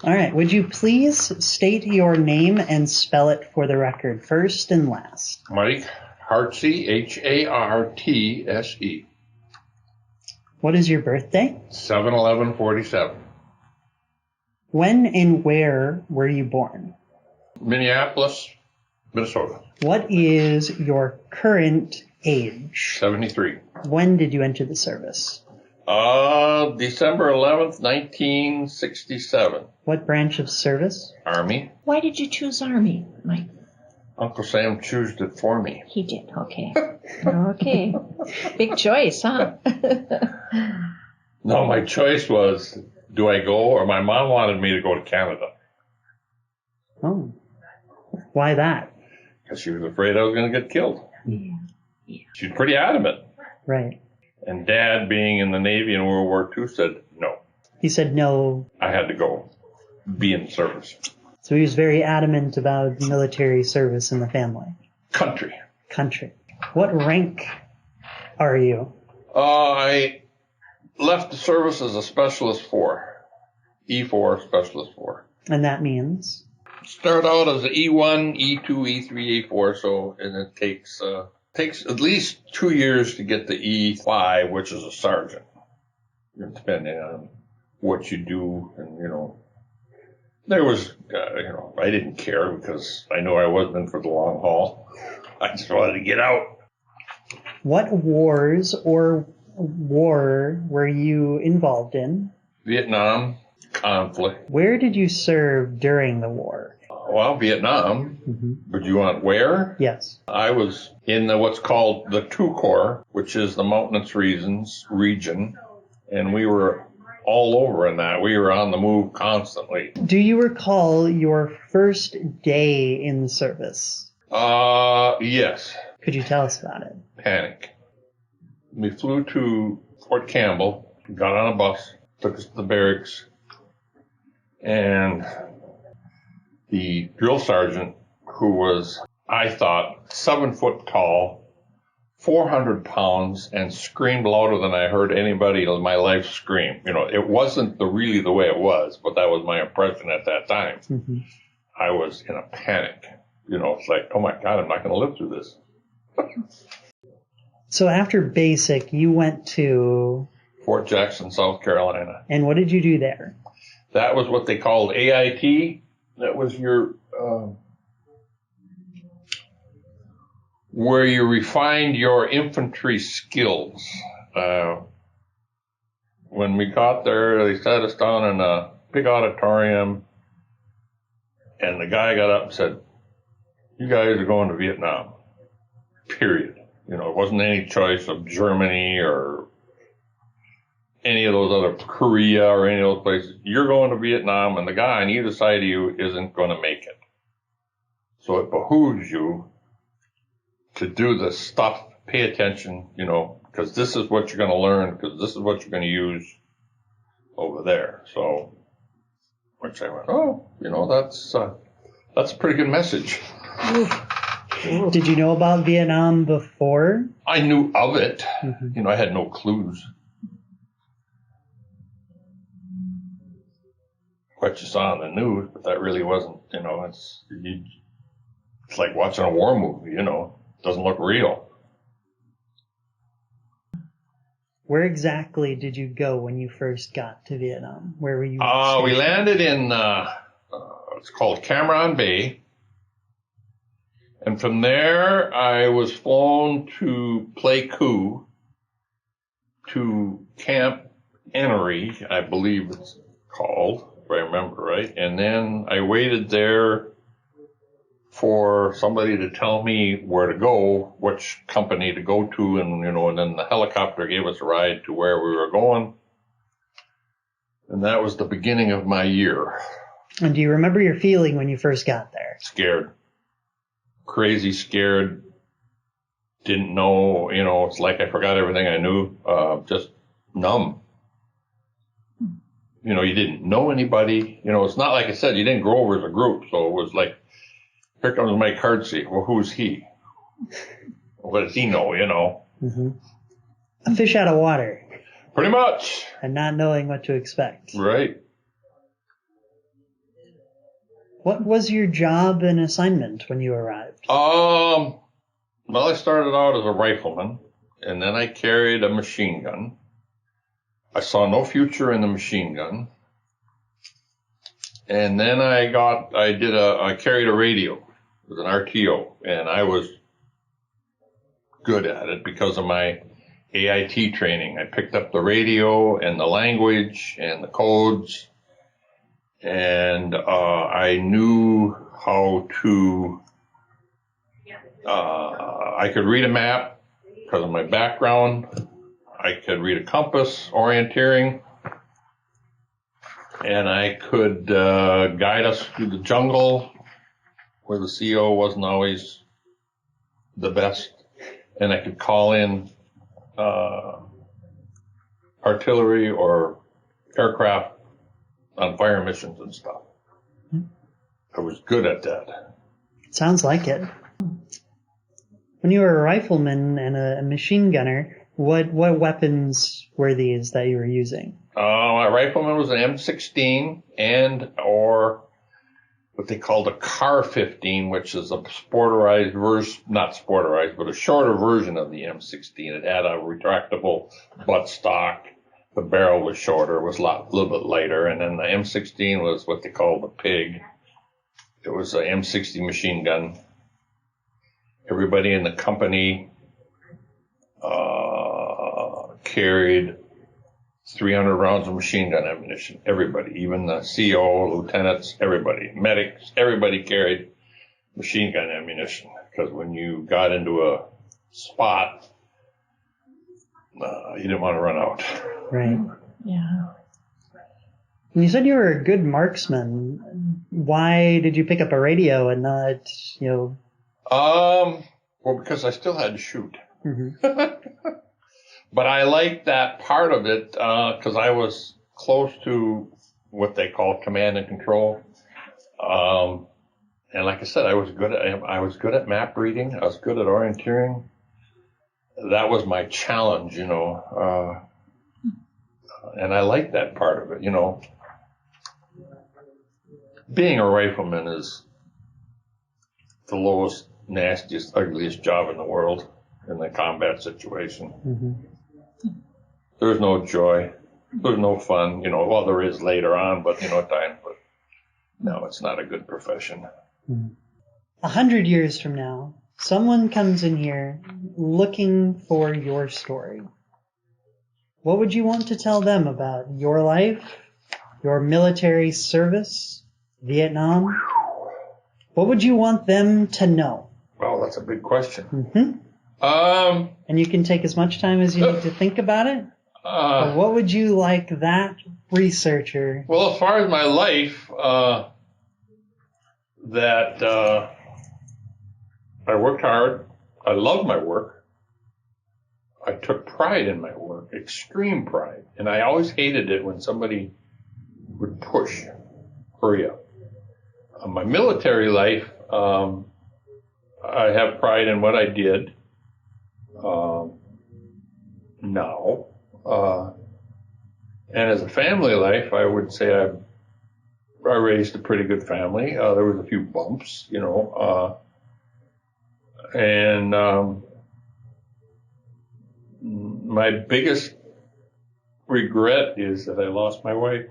All right. Would you please state your name and spell it for the record, first and last? Mike Hartse, Hartse. What is your birthday? 7/11/47. When and where were you born? Minneapolis, Minnesota. What is your current age? 73. When did you enter the service? December 11th, 1967. What branch of service? Army. Why did you choose Army, Mike? Uncle Sam chose it for me. He did, okay. Okay. Big choice, huh? No, my choice was, do I go? Or my mom wanted me to go to Canada. Oh. Why that? Because she was afraid I was going to get killed. Yeah. She's pretty adamant. Right. And Dad, being in the Navy in World War II, said no. He said no. I had to go be in service. So he was very adamant about military service in the family. Country. What rank are you? I left the service as a Specialist 4. E4, Specialist 4. And that means? Start out as an E1, E2, E3, E4, and it takes at least 2 years to get the E5, which is a sergeant, depending on what you do. And, there was, I didn't care because I knew I wasn't in for the long haul. I just wanted to get out. What wars or war were you involved in? Vietnam conflict. Where did you serve during the war? Well, Vietnam. Mm-hmm. But you want where? Yes. I was in what's called the 2 Corps, which is the mountainous region, and we were all over in that. We were on the move constantly. Do you recall your first day in the service? Yes. Could you tell us about it? Panic. We flew to Fort Campbell, got on a bus, took us to the barracks, and the drill sergeant, who was, I thought, 7 foot tall, 400 pounds, and screamed louder than I heard anybody in my life scream. It wasn't really the way it was, but that was my impression at that time. Mm-hmm. I was in a panic. It's like, oh my God, I'm not going to live through this. So after basic, you went to? Fort Jackson, South Carolina. And what did you do there? That was what they called AIT. That was your, where you refined your infantry skills. When we got there, they sat us down in a big auditorium, and the guy got up and said, you guys are going to Vietnam, period. It wasn't any choice of Germany or any of those other, Korea or any of those places. You're going to Vietnam, and the guy on either side of you isn't going to make it. So it behooves you to do the stuff, pay attention, because this is what you're going to learn, because this is what you're going to use over there. So, which I went, that's a pretty good message. Did you know about Vietnam before? I knew of it. Mm-hmm. I had no clues. What you saw on the news, but that really wasn't, it's like watching a war movie, it doesn't look real. Where exactly did you go when you first got to Vietnam? Where were you? We landed in, it's called Cam Ranh Bay. And from there, I was flown to Pleiku, to Camp Ennery, I believe it's called, if I remember right. And then I waited there for somebody to tell me where to go, which company to go to, and then the helicopter gave us a ride to where we were going. And that was the beginning of my year. And do you remember your feeling when you first got there? Scared. Crazy scared. Didn't know, it's like I forgot everything I knew. Just numb. You didn't know anybody. It's not like I said, you didn't grow over as a group. So it was like, here comes Mike Hartse. Well, who's he? What does he know, Mm-hmm. A fish out of water. Pretty much. And not knowing what to expect. Right. What was your job and assignment when you arrived? Well, I started out as a rifleman, and then I carried a machine gun. I saw no future in the machine gun. And then I carried a radio. It was an RTO, and I was good at it because of my AIT training. I picked up the radio and the language and the codes, and I knew how to, I could read a map because of my background. I could read a compass, orienteering, and I could guide us through the jungle where the CO wasn't always the best, and I could call in artillery or aircraft on fire missions and stuff. I was good at that. Sounds like it. When you were a rifleman and a machine gunner, what weapons were these that you were using? My rifleman was an M16 or what they called a Car 15, which is a sporterized version, not sporterized, but a shorter version of the M16. It had a retractable buttstock. The barrel was shorter, was a little bit lighter, and then the M16 was what they called the Pig. It was a M60 machine gun. Everybody in the company carried 300 rounds of machine gun ammunition. Everybody, even the CO, lieutenants, everybody, medics, everybody carried machine gun ammunition. Because when you got into a spot, you didn't want to run out. Right. Yeah. And you said you were a good marksman. Why did you pick up a radio and not, Well, because I still had to shoot. Mm-hmm. But I liked that part of it because I was close to what they call command and control. And like I said, I was good at map reading. I was good at orienteering. That was my challenge, and I liked that part of it, Being a rifleman is the lowest, nastiest, ugliest job in the world in the combat situation. Mm-hmm. There's no joy. There's no fun. Well, there is later on, but at times, but no, it's not a good profession. 100 years from now, someone comes in here looking for your story. What would you want to tell them about your life, your military service, Vietnam? What would you want them to know? Well, that's a big question. Mm-hmm. And you can take as much time as you need to think about it. But what would you like that researcher? Well, as far as my life, I worked hard. I loved my work. I took pride in my work, extreme pride. And I always hated it when somebody would push, hurry up. My military life, I have pride in what I did. Now. And as a family life, I would say I raised a pretty good family. There was a few bumps, and my biggest regret is that I lost my wife.